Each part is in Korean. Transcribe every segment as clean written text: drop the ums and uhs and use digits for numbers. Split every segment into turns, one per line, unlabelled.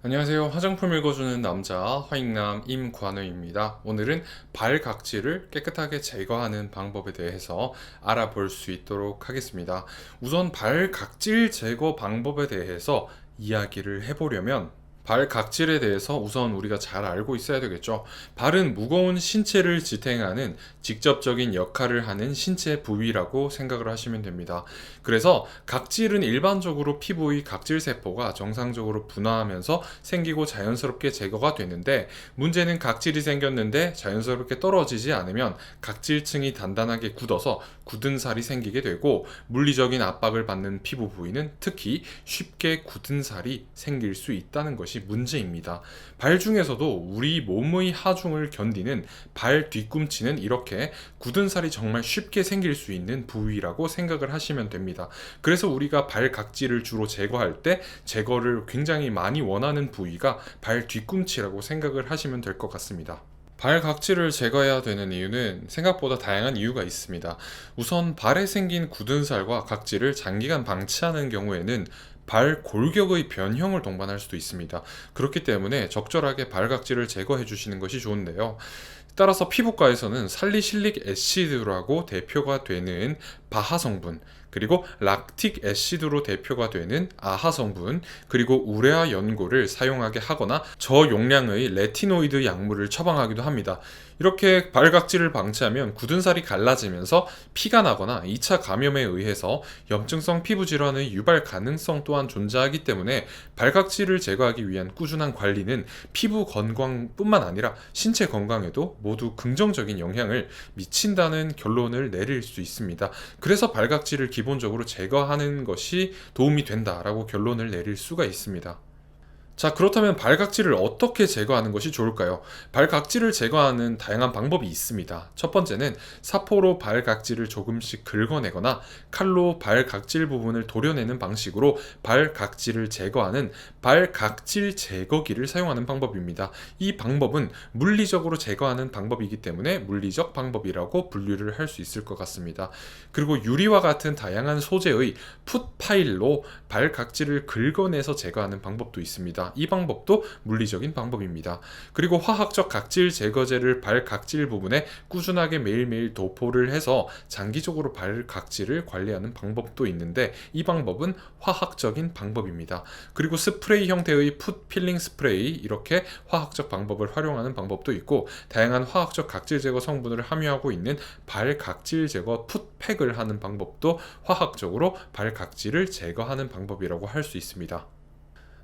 안녕하세요. 화장품 읽어주는 남자 화익남 임관우입니다. 오늘은 발 각질을 깨끗하게 제거하는 방법에 대해서 알아볼 수 있도록 하겠습니다. 우선 발 각질 제거 방법에 대해서 이야기를 해보려면 발 각질에 대해서 우선 우리가 잘 알고 있어야 되겠죠. 발은 무거운 신체를 지탱하는 직접적인 역할을 하는 신체 부위라고 생각을 하시면 됩니다. 그래서 각질은 일반적으로 피부의 각질 세포가 정상적으로 분화하면서 생기고 자연스럽게 제거가 되는데, 문제는 각질이 생겼는데 자연스럽게 떨어지지 않으면 각질층이 단단하게 굳어서 굳은 살이 생기게 되고, 물리적인 압박을 받는 피부 부위는 특히 쉽게 굳은 살이 생길 수 있다는 것이 문제입니다. 발 중에서도 우리 몸의 하중을 견디는 발 뒤꿈치는 이렇게 굳은 살이 정말 쉽게 생길 수 있는 부위라고 생각을 하시면 됩니다. 그래서 우리가 발 각질을 주로 제거할 때 제거를 굉장히 많이 원하는 부위가 발 뒤꿈치라고 생각을 하시면 될 것 같습니다. 발 각질을 제거해야 되는 이유는 생각보다 다양한 이유가 있습니다. 우선 발에 생긴 굳은 살과 각질을 장기간 방치하는 경우에는 발 골격의 변형을 동반할 수도 있습니다. 그렇기 때문에 적절하게 발 각질을 제거해 주시는 것이 좋은데요. 따라서 피부과에서는 살리실릭 애시드라고 대표가 되는 바하 성분, 그리고 락틱 애시드로 대표가 되는 아하 성분, 그리고 우레아 연고를 사용하게 하거나 저용량의 레티노이드 약물을 처방하기도 합니다. 이렇게 발각질을 방치하면 굳은 살이 갈라지면서 피가 나거나 2차 감염에 의해서 염증성 피부 질환의 유발 가능성 또한 존재하기 때문에 발각질을 제거하기 위한 꾸준한 관리는 피부 건강뿐만 아니라 신체 건강에도 모두 긍정적인 영향을 미친다는 결론을 내릴 수 있습니다. 그래서 발각질을 기본적으로 제거하는 것이 도움이 된다라고 결론을 내릴 수가 있습니다. 자, 그렇다면 발각질을 어떻게 제거하는 것이 좋을까요? 발각질을 제거하는 다양한 방법이 있습니다. 첫 번째는 사포로 발각질을 조금씩 긁어내거나 칼로 발각질 부분을 도려내는 방식으로 발각질을 제거하는 발각질 제거기를 사용하는 방법입니다. 이 방법은 물리적으로 제거하는 방법이기 때문에 물리적 방법이라고 분류를 할 수 있을 것 같습니다. 그리고 유리와 같은 다양한 소재의 풋파일로 발각질을 긁어내서 제거하는 방법도 있습니다. 이 방법도 물리적인 방법입니다. 그리고 화학적 각질 제거제를 발 각질 부분에 꾸준하게 매일매일 도포를 해서 장기적으로 발 각질을 관리하는 방법도 있는데, 이 방법은 화학적인 방법입니다. 그리고 스프레이 형태의 풋 필링 스프레이, 이렇게 화학적 방법을 활용하는 방법도 있고, 다양한 화학적 각질 제거 성분을 함유하고 있는 발 각질 제거 풋팩을 하는 방법도 화학적으로 발 각질을 제거하는 방법이라고 할 수 있습니다.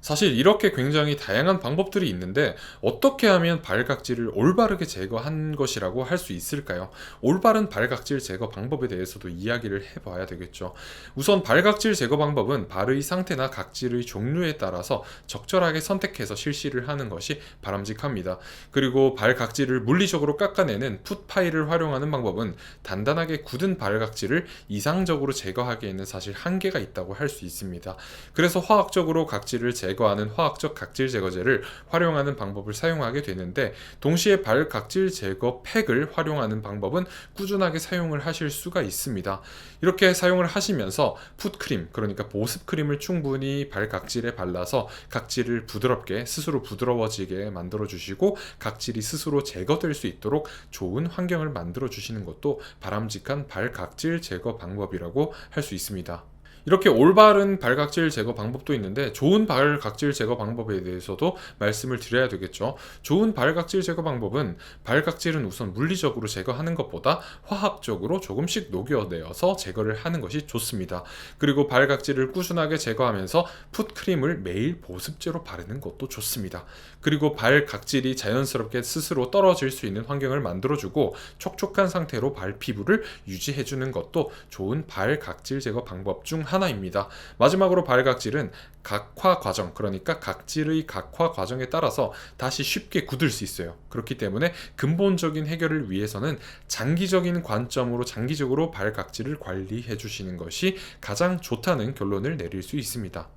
사실 이렇게 굉장히 다양한 방법들이 있는데, 어떻게 하면 발각질을 올바르게 제거한 것이라고 할 수 있을까요? 올바른 발각질 제거 방법에 대해서도 이야기를 해봐야 되겠죠. 우선 발각질 제거 방법은 발의 상태나 각질의 종류에 따라서 적절하게 선택해서 실시를 하는 것이 바람직합니다. 그리고 발각질을 물리적으로 깎아내는 풋파일을 활용하는 방법은 단단하게 굳은 발각질을 이상적으로 제거하기에는 사실 한계가 있다고 할 수 있습니다. 그래서 화학적으로 각질을 제거하는 화학적 각질 제거제를 활용하는 방법을 사용하게 되는데, 동시에 발 각질 제거 팩을 활용하는 방법은 꾸준하게 사용을 하실 수가 있습니다. 이렇게 사용을 하시면서 풋크림, 그러니까 보습크림을 충분히 발 각질에 발라서 각질을 부드럽게 스스로 부드러워지게 만들어 주시고, 각질이 스스로 제거될 수 있도록 좋은 환경을 만들어 주시는 것도 바람직한 발 각질 제거 방법이라고 할 수 있습니다. 이렇게 올바른 발각질 제거 방법도 있는데, 좋은 발각질 제거 방법에 대해서도 말씀을 드려야 되겠죠. 좋은 발각질 제거 방법은 발각질은 우선 물리적으로 제거하는 것보다 화학적으로 조금씩 녹여내어서 제거를 하는 것이 좋습니다. 그리고 발각질을 꾸준하게 제거하면서 풋크림을 매일 보습제로 바르는 것도 좋습니다. 그리고 발각질이 자연스럽게 스스로 떨어질 수 있는 환경을 만들어주고 촉촉한 상태로 발 피부를 유지해주는 것도 좋은 발각질 제거 방법 중 하나입니다. 마지막으로 발각질은 각화 과정, 그러니까 각질의 각화 과정에 따라서 다시 쉽게 굳을 수 있어요. 그렇기 때문에 근본적인 해결을 위해서는 장기적인 관점으로 장기적으로 발각질을 관리해 주시는 것이 가장 좋다는 결론을 내릴 수 있습니다.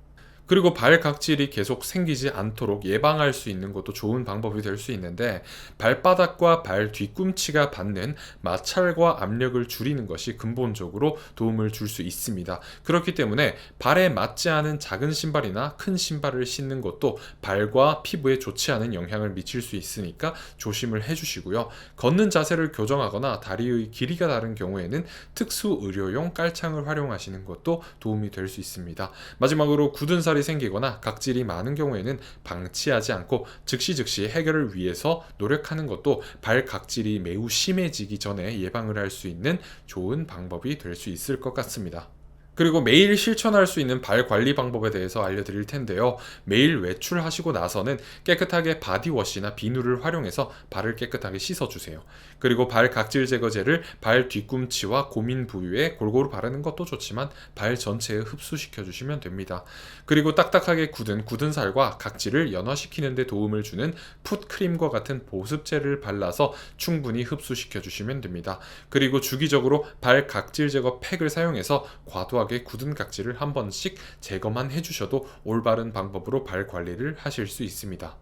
그리고 발 각질이 계속 생기지 않도록 예방할 수 있는 것도 좋은 방법이 될 수 있는데, 발바닥과 발 뒤꿈치가 받는 마찰과 압력을 줄이는 것이 근본적으로 도움을 줄 수 있습니다. 그렇기 때문에 발에 맞지 않은 작은 신발이나 큰 신발을 신는 것도 발과 피부에 좋지 않은 영향을 미칠 수 있으니까 조심을 해주시고요. 걷는 자세를 교정하거나 다리의 길이가 다른 경우에는 특수 의료용 깔창을 활용하시는 것도 도움이 될 수 있습니다. 마지막으로 굳은 살이 생기거나 각질이 많은 경우에는 방치하지 않고 즉시 해결을 위해서 노력하는 것도 발 각질이 매우 심해지기 전에 예방을 할 수 있는 좋은 방법이 될 수 있을 것 같습니다. 그리고 매일 실천할 수 있는 발 관리 방법에 대해서 알려드릴 텐데요. 매일 외출하시고 나서는 깨끗하게 바디워시나 비누를 활용해서 발을 깨끗하게 씻어주세요. 그리고 발 각질 제거제를 발 뒤꿈치와 고민 부위에 골고루 바르는 것도 좋지만 발 전체에 흡수시켜 주시면 됩니다. 그리고 딱딱하게 굳은 살과 각질을 연화시키는 데 도움을 주는 풋크림과 같은 보습제를 발라서 충분히 흡수시켜 주시면 됩니다. 그리고 주기적으로 발 각질 제거 팩을 사용해서 과도하게 굳은 각질을 한 번씩 제거만 해주셔도 올바른 방법으로 발 관리를 하실 수 있습니다.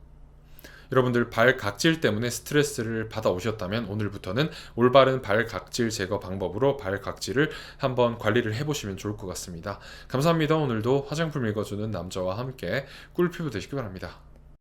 여러분들 발 각질 때문에 스트레스를 받아오셨다면 오늘부터는 올바른 발 각질 제거 방법으로 발 각질을 한번 관리를 해보시면 좋을 것 같습니다. 감사합니다. 오늘도 화장품 읽어주는 남자와 함께 꿀피부 되시기 바랍니다.